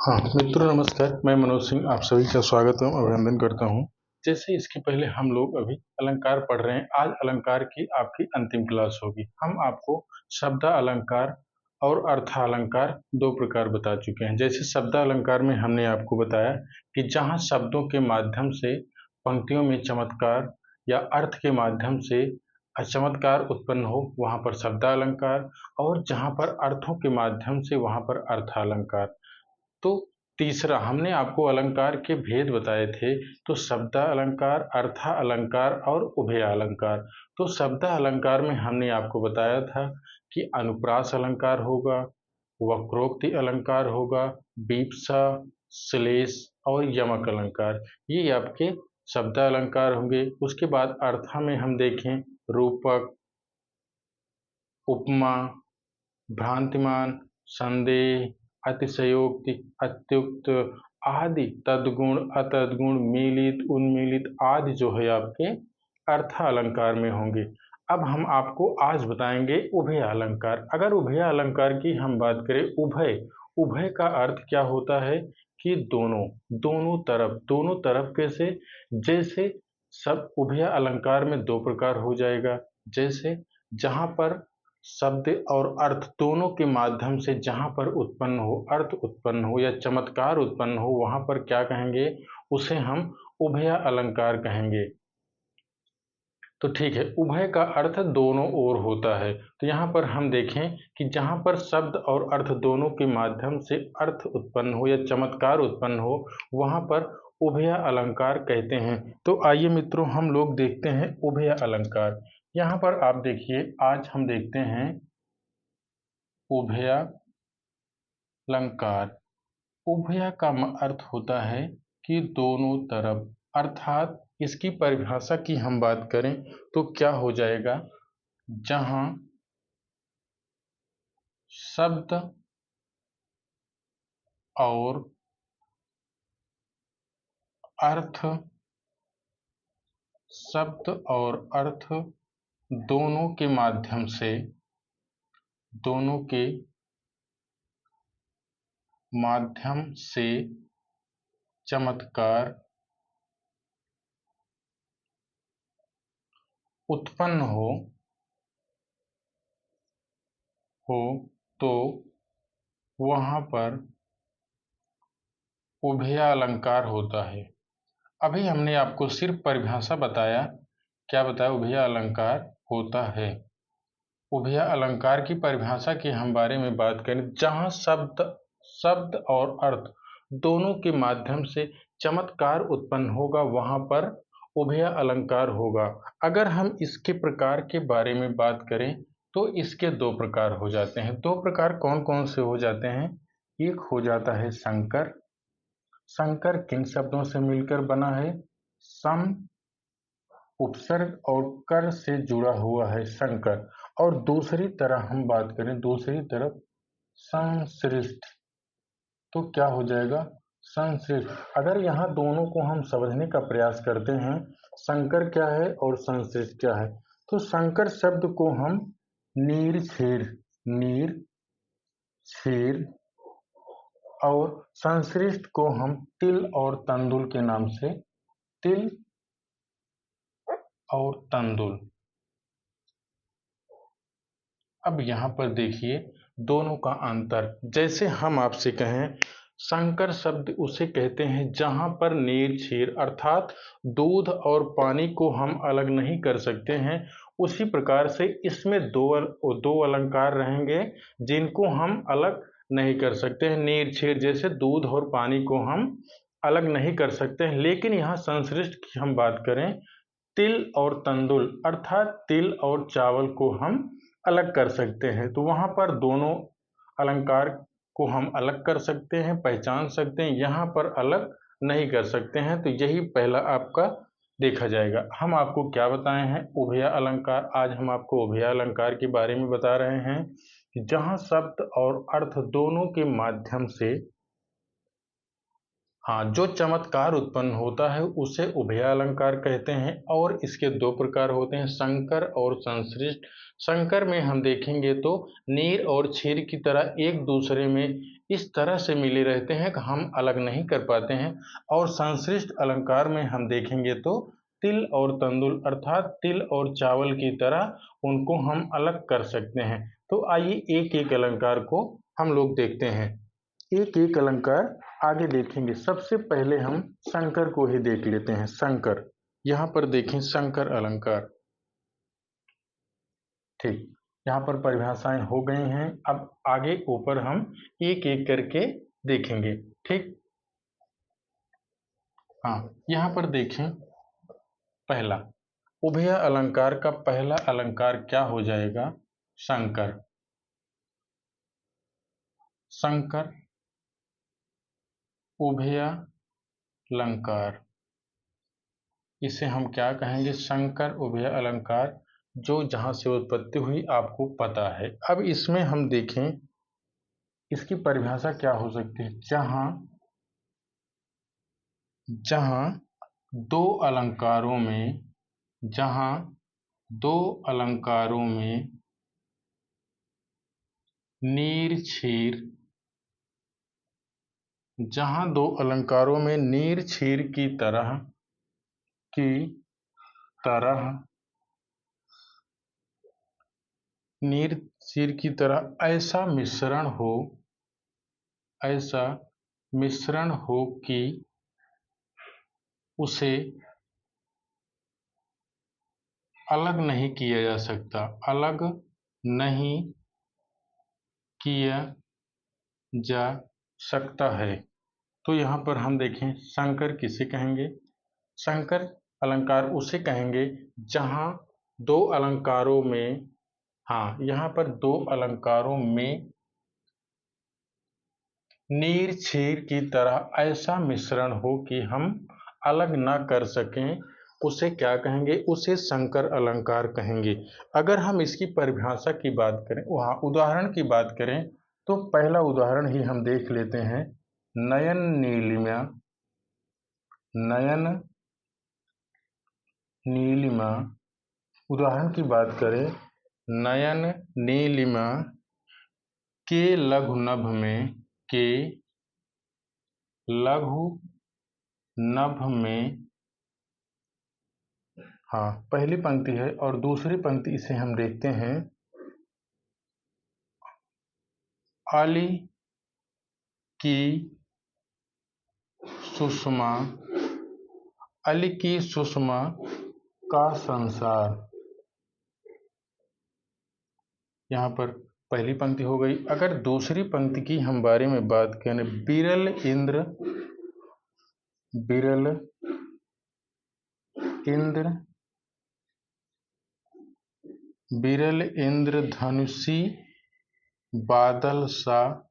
हाँ मित्रों नमस्कार, मैं मनोज सिंह आप सभी का स्वागत एवं अभिनंदन करता हूँ। जैसे इसके पहले हम लोग अभी अलंकार पढ़ रहे हैं। आज अलंकार की आपकी अंतिम क्लास होगी। हम आपको शब्द अलंकार और अर्थालंकार दो प्रकार बता चुके हैं। जैसे शब्द अलंकार में हमने आपको बताया कि जहाँ शब्दों के माध्यम से पंक्तियों में चमत्कार या अर्थ के माध्यम से चमत्कार उत्पन्न हो वहाँ पर शब्द अलंकार, और जहाँ पर अर्थों के माध्यम से वहाँ पर अर्थालंकार। तो तीसरा हमने आपको अलंकार के भेद बताए थे। तो शब्द अलंकार, अर्थ अलंकार और उभय अलंकार। तो शब्द अलंकार में हमने आपको बताया था कि अनुप्रास अलंकार होगा, वक्रोक्ति अलंकार होगा, बीप्सा, श्लेष और यमक अलंकार, ये आपके शब्द अलंकार होंगे। उसके बाद अर्थ में हम देखें रूपक, उपमा, भ्रांतिमान, संदेह, अतिशयोक्ति, अत्युक्त आदि, तद्गुण, अतद्गुण, मिलित, उन्मिलित आदि जो है आपके अर्थ अलंकार में होंगे। अब हम आपको आज बताएंगे उभय अलंकार। अगर उभय अलंकार की हम बात करें, उभय उभय का अर्थ क्या होता है कि दोनों, दोनों तरफ कैसे, जैसे सब उभय अलंकार में दो प्रकार हो जाएगा। जैसे जहाँ पर शब्द और अर्थ दोनों के माध्यम से जहाँ पर उत्पन्न हो, अर्थ उत्पन्न हो या चमत्कार उत्पन्न हो, वहाँ पर क्या कहेंगे, उसे हम उभय अलंकार कहेंगे। तो ठीक है, उभय का अर्थ दोनों ओर होता है। तो यहाँ पर हम देखें कि जहाँ पर शब्द और अर्थ दोनों के माध्यम से अर्थ उत्पन्न हो या चमत्कार उत्पन्न हो, वहाँ पर उभय अलंकार कहते हैं। तो आइए मित्रों हम लोग देखते हैं उभय अलंकार। यहाँ पर आप देखिए, आज हम देखते हैं उभय अलंकार। उभय का अर्थ होता है कि दोनों तरफ, अर्थात इसकी परिभाषा की हम बात करें तो क्या हो जाएगा, जहां शब्द और अर्थ, शब्द और अर्थ दोनों के माध्यम से, दोनों के माध्यम से चमत्कार उत्पन्न हो तो वहां पर उभय अलंकार होता है। अभी हमने आपको सिर्फ परिभाषा बताया, क्या बताया, उभय अलंकार होता है। उभय अलंकार की परिभाषा की हम बारे में बात करें, जहां शब्द और अर्थ दोनों के माध्यम से चमत्कार उत्पन्न होगा वहां पर उभय अलंकार होगा। अगर हम इसके प्रकार के बारे में बात करें तो इसके दो प्रकार हो जाते हैं। दो प्रकार कौन कौन से हो जाते हैं, एक हो जाता है संकर। संकर किन शब्दों से मिलकर बना है, सम, उपसर्ग और कर से जुड़ा हुआ है संकर। और दूसरी तरह हम बात करें, दूसरी तरफ संश्लिष्ट, तो क्या हो जाएगा, संश्लिष्ट। अगर यहाँ दोनों को हम समझने का प्रयास करते हैं, संकर क्या है और संश्लिष्ट क्या है, तो संकर शब्द को हम नीर छेर, और संश्लिष्ट को हम तिल और तंदुल के नाम से, तिल और तंदुल। अब यहाँ पर देखिए दोनों का अंतर। जैसे हम आपसे कहें, संकर शब्द उसे कहते हैं जहां पर नीर छीर, अर्थात दूध और पानी को हम अलग नहीं कर सकते हैं। उसी प्रकार से इसमें दो अलंकार रहेंगे जिनको हम अलग नहीं कर सकते हैं। नीर छीर जैसे दूध और पानी को हम अलग नहीं कर सकते हैं। लेकिन यहाँ संश्लिष्ट की हम बात करें, तिल और तंदुल, अर्थात तिल और चावल को हम अलग कर सकते हैं। तो वहां पर दोनों अलंकार को हम अलग कर सकते हैं, पहचान सकते हैं, यहाँ पर अलग नहीं कर सकते हैं। तो यही पहला आपका देखा जाएगा। हम आपको क्या बताए हैं, उभय अलंकार। आज हम आपको उभय अलंकार के बारे में बता रहे हैं कि जहां शब्द और अर्थ दोनों के माध्यम से हाँ, जो चमत्कार उत्पन्न होता है उसे उभयालंकार कहते हैं और इसके दो प्रकार होते हैं, संकर और संश्लिष्ट। संकर में हम देखेंगे तो नीर और क्षीर की तरह एक दूसरे में इस तरह से मिले रहते हैं कि हम अलग नहीं कर पाते हैं, और संश्लिष्ट अलंकार में हम देखेंगे तो तिल और तंदुल अर्थात तिल और चावल की तरह उनको हम अलग कर सकते हैं। तो आइए एक एक अलंकार को हम लोग देखते हैं, एक एक अलंकार आगे देखेंगे। सबसे पहले हम संकर को ही देख लेते हैं। संकर, यहाँ पर देखें संकर अलंकार। ठीक, यहाँ पर परिभाषाएं हो गई हैं। अब आगे ऊपर हम एक एक करके देखेंगे। ठीक, हाँ, यहाँ पर देखें पहला उभय अलंकार का पहला अलंकार क्या हो जाएगा? संकर। संकर उभय अलंकार, इसे हम क्या कहेंगे? संकर उभय अलंकार, जो जहां से उत्पत्ति हुई आपको पता है। अब इसमें हम देखें इसकी परिभाषा क्या हो सकती है। जहां जहां दो अलंकारों में जहां दो अलंकारों में नीर क्षीर, जहां दो अलंकारों में नीर क्षीर की तरह नीर क्षीर की तरह ऐसा मिश्रण हो कि उसे अलग नहीं किया जा सकता, अलग नहीं किया जा सकता है। तो यहाँ पर हम देखें संकर किसे कहेंगे? संकर अलंकार उसे कहेंगे जहां दो अलंकारों में, हाँ, यहाँ पर दो अलंकारों में नीर क्षीर की तरह ऐसा मिश्रण हो कि हम अलग ना कर सकें, उसे क्या कहेंगे? उसे संकर अलंकार कहेंगे। अगर हम इसकी परिभाषा की बात करें, वहाँ उदाहरण की बात करें, तो पहला उदाहरण ही हम देख लेते हैं। नयन नीलिमा, नयन नीलिमा, उदाहरण की बात करें, नयन नीलिमा के लघु नभ में, के लघु नभ में, हाँ, पहली पंक्ति है और दूसरी पंक्ति इसे हम देखते हैं। अली की सुषमा, अली की सुषमा का संसार, यहाँ पर पहली पंक्ति हो गई। अगर दूसरी पंक्ति की हम बारे में बात करें, बिरल इंद्र, बिरल इंद्र, बिरल इंद्र धनुषी बादल सा,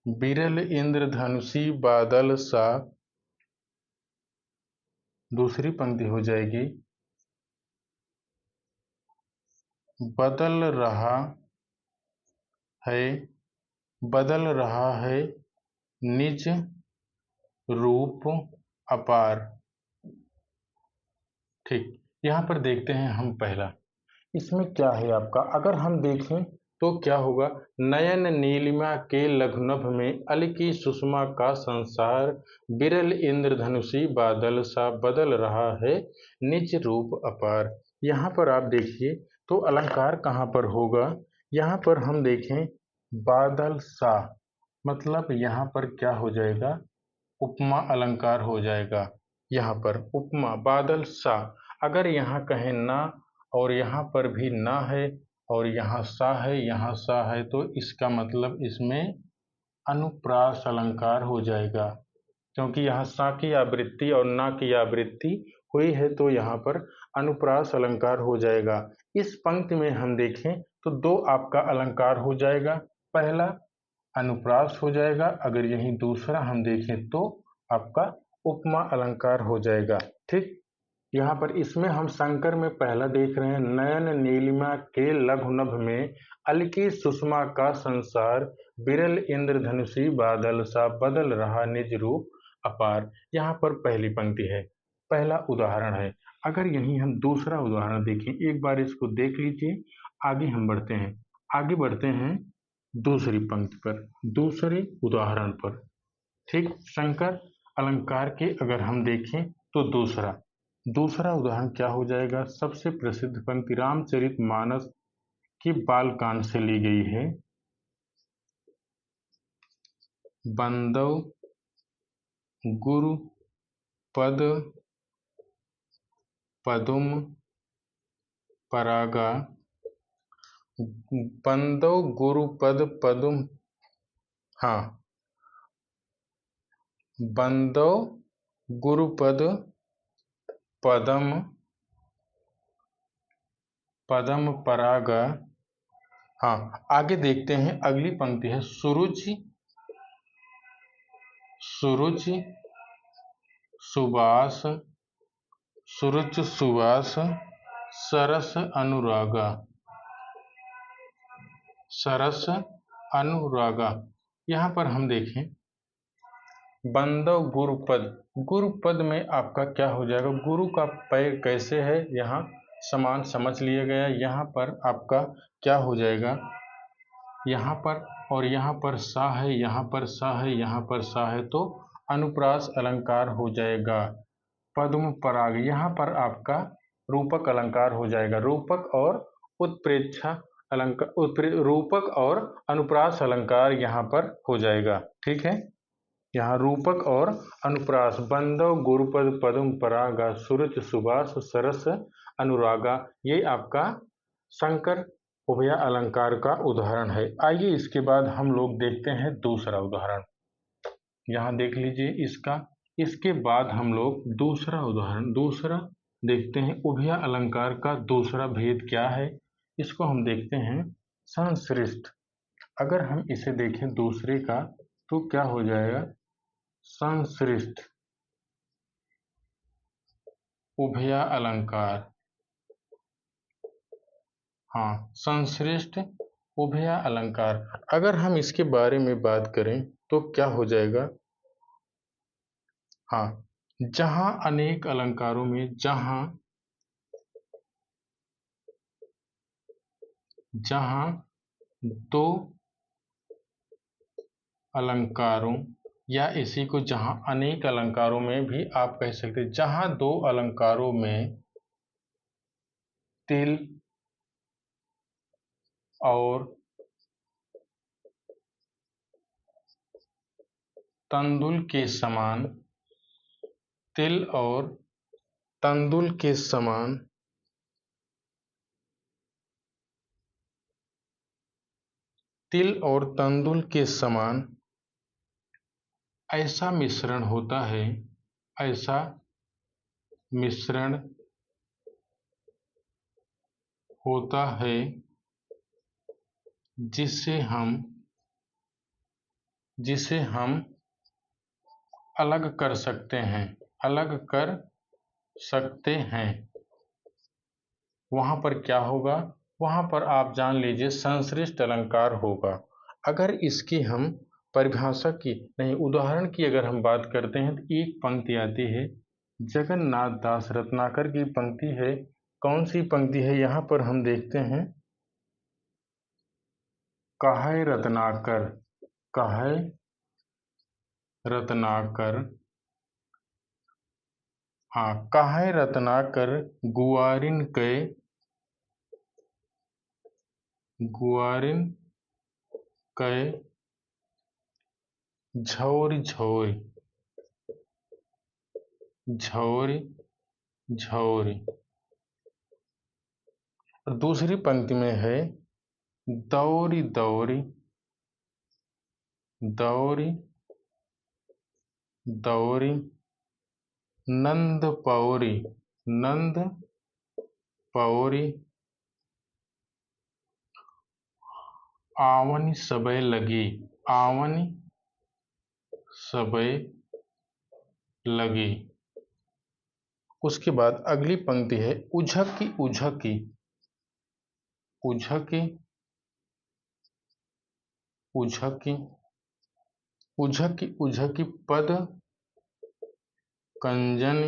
बिरल इंद्र धनुषी बादल सा, दूसरी पंक्ति हो जाएगी। बदल रहा है, बदल रहा है निज रूप अपार। ठीक, यहाँ पर देखते हैं हम पहला, इसमें क्या है आपका? अगर हम देखें तो क्या होगा? नयन नीलिमा के लघुनभ में अल की सुषमा का संसार, बिरल इंद्रधनुषी बादल सा, बदल रहा है निज रूप अपार। यहाँ पर आप देखिए तो अलंकार कहाँ पर होगा? यहाँ पर हम देखें बादल सा, मतलब यहाँ पर क्या हो जाएगा? उपमा अलंकार हो जाएगा। यहाँ पर उपमा बादल सा, अगर यहाँ कहें ना और यहाँ पर भी ना है और यहाँ सा है, यहाँ सा है, तो इसका मतलब इसमें अनुप्रास अलंकार हो जाएगा, क्योंकि यहाँ सा की आवृत्ति और ना की आवृत्ति हुई है, तो यहाँ पर अनुप्रास अलंकार हो जाएगा। इस पंक्ति में हम देखें तो दो आपका अलंकार हो जाएगा। पहला अनुप्रास हो जाएगा, अगर यहीं दूसरा हम देखें तो आपका उपमा अलंकार हो जाएगा। ठीक, यहाँ पर इसमें हम संकर में पहला देख रहे हैं, नयन नीलिमा के लघु नभ में अल की सुषमा का संसार, विरल इंद्रधनुषी बादल सा बदल रहा निज रूप अपार। यहाँ पर पहली पंक्ति है, पहला उदाहरण है। अगर यहीं हम दूसरा उदाहरण देखें, एक बार इसको देख लीजिए, आगे हम बढ़ते हैं। आगे बढ़ते हैं दूसरी पंक्ति पर, दूसरे उदाहरण पर। ठीक, शंकर अलंकार के अगर हम देखें तो दूसरा उदाहरण क्या हो जाएगा? सबसे प्रसिद्ध पंक्ति रामचरितमानस की बालकांड से ली गई है। बंदव गुरु पद पदुम परागा। बंदव गुरु पद पदुम, हाँ, बंदव गुरुपद पदम पदम परागा। हाँ, आगे देखते हैं, अगली पंक्ति है सुरुचि सुरुचि सुबास सुरुच सुबास सरस अनुरागा। सरस अनुरागा, यहाँ पर हम देखें बंदव गुरुपद, गुरुपद में आपका क्या हो जाएगा? गुरु का पैर कैसे है, यहाँ समान समझ लिया गया। यहाँ पर आपका क्या हो जाएगा? यहाँ पर और यहाँ पर सा है, यहाँ पर सा है, यहाँ पर सा है, तो अनुप्रास अलंकार हो जाएगा। पद्म पराग, यहाँ पर आपका रूपक अलंकार हो जाएगा। रूपक और उत्प्रेक्षा अलंकार, रूपक और अनुप्रास अलंकार यहाँ पर हो जाएगा। ठीक है, यहाँ रूपक और अनुप्रास, बंदव गुरुपद पद्म परागा सुरुच सुबास सरस अनुरागा, ये आपका शंकर उभया अलंकार का उदाहरण है। आइए इसके बाद हम लोग देखते हैं दूसरा उदाहरण। यहाँ देख लीजिए इसका, इसके बाद हम लोग दूसरा उदाहरण, दूसरा देखते हैं उभया अलंकार का दूसरा भेद क्या है, इसको हम देखते हैं संश्लिष्ट। अगर हम इसे देखें दूसरे का तो क्या हो जाएगा? संश्लिष्ट उभया अलंकार। हाँ, संश्लिष्ट उभया अलंकार। अगर हम इसके बारे में बात करें तो क्या हो जाएगा? हाँ, जहां अनेक अलंकारों में, जहां दो अलंकारों, या इसी को जहां अनेक अलंकारों में भी आप कह सकते हैं, जहां दो अलंकारों में तिल और तंदुल के समान, तिल और तंदुल के समान, तिल और तंदुल के समान ऐसा मिश्रण होता है, ऐसा मिश्रण होता है जिसे हम अलग कर सकते हैं, अलग कर सकते हैं। वहां पर क्या होगा? वहां पर आप जान लीजिए संश्लिष्ट अलंकार होगा। अगर इसकी हम परिभाषा की नहीं, उदाहरण की अगर हम बात करते हैं तो एक पंक्ति आती है, जगन्नाथ दास रत्नाकर की पंक्ति है। कौन सी पंक्ति है? यहाँ पर हम देखते हैं, काहे रत्नाकर, काहे रत्नाकर, हाँ, काहे रत्नाकर गुआरिन कै झौरी झौरी झौरी झौरी। और दूसरी पंक्ति में है दौरी दौरी दौरी दौरी नंद पौरी नंद पौरी आवनी सबे लगी, आवनी सबे लगी। उसके बाद अगली पंक्ति है उझकी उझकी उझकी उझकी उझकी उझकी पद कंजन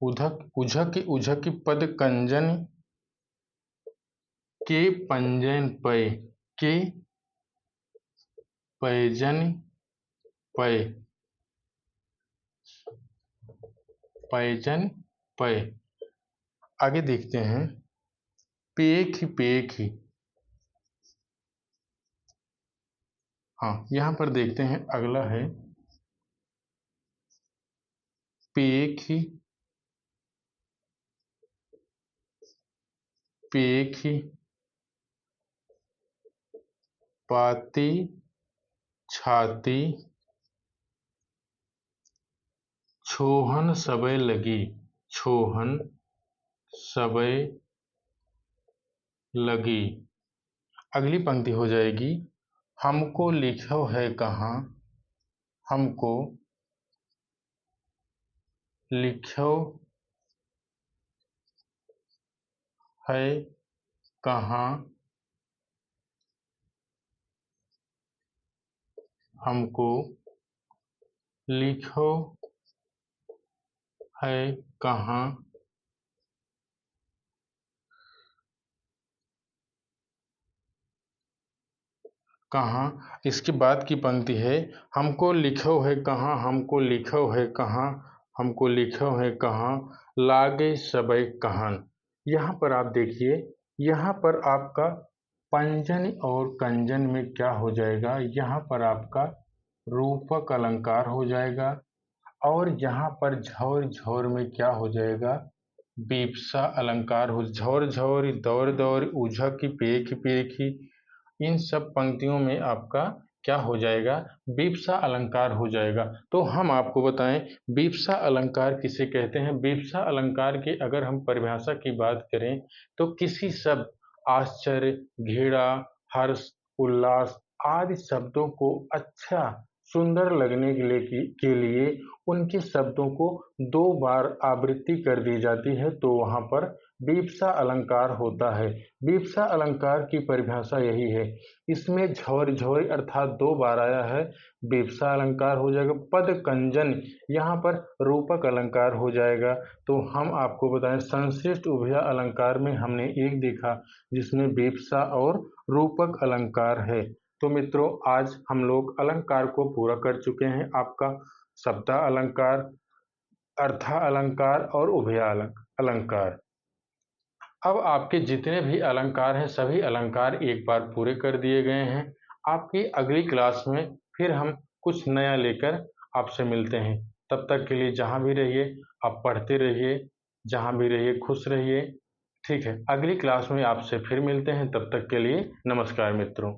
उझकी उझकी पद कंजन के पंजन पय के पैजन पय पैजन पय। आगे देखते हैं पेखी पेखी। हाँ, यहाँ पर देखते हैं अगला है पेखी पेखी पाती छाती छोहन सबे लगी छोहन सबे लगी। अगली पंक्ति हो जाएगी हमको लिखो है कहाँ हमको लिखो है कहाँ हमको लिखो है कहाँ कहाँ। इसके बाद की पंक्ति है हमको लिखो है कहाँ हमको लिखो है कहाँ हमको लिखो है कहाँ लागे सबे कहन। यहाँ पर आप देखिए, यहाँ पर आपका पंजन और कंजन में क्या हो जाएगा, यहाँ पर आपका रूपक अलंकार हो जाएगा और यहाँ पर झौर झौर में क्या हो जाएगा, बीपसा अलंकार हो। झौर झौर दौर दौर उझकी पेखी पेखी, इन सब पंक्तियों में आपका क्या हो जाएगा, बीपसा अलंकार हो जाएगा। तो हम आपको बताएं बीपसा अलंकार किसे कहते हैं। बीपसा अलंकार की अगर हम परिभाषा की बात करें तो किसी शब्द आश्चर्य, घृणा, हर्ष, उल्लास आदि शब्दों को अच्छा सुंदर लगने के लिए उनके शब्दों को दो बार आवृत्ति कर दी जाती है, तो वहां पर बीपसा अलंकार होता है। बीपसा अलंकार की परिभाषा यही है। इसमें झौर झौर अर्थात दो बार आया है, बीपसा अलंकार हो जाएगा। पद कंजन यहाँ पर रूपक अलंकार हो जाएगा। तो हम आपको बताएं संश्लिष्ट उभय अलंकार में हमने एक देखा जिसमें बीपसा और रूपक अलंकार है। तो मित्रों, आज हम लोग अलंकार को पूरा कर चुके हैं। आपका शब्दा अलंकार, अर्था अलंकार और उभय अलंकार। अब आपके जितने भी अलंकार हैं सभी अलंकार एक बार पूरे कर दिए गए हैं। आपकी अगली क्लास में फिर हम कुछ नया लेकर आपसे मिलते हैं। तब तक के लिए जहाँ भी रहिए आप पढ़ते रहिए, जहाँ भी रहिए खुश रहिए। ठीक है, अगली क्लास में आपसे फिर मिलते हैं। तब तक के लिए नमस्कार मित्रों।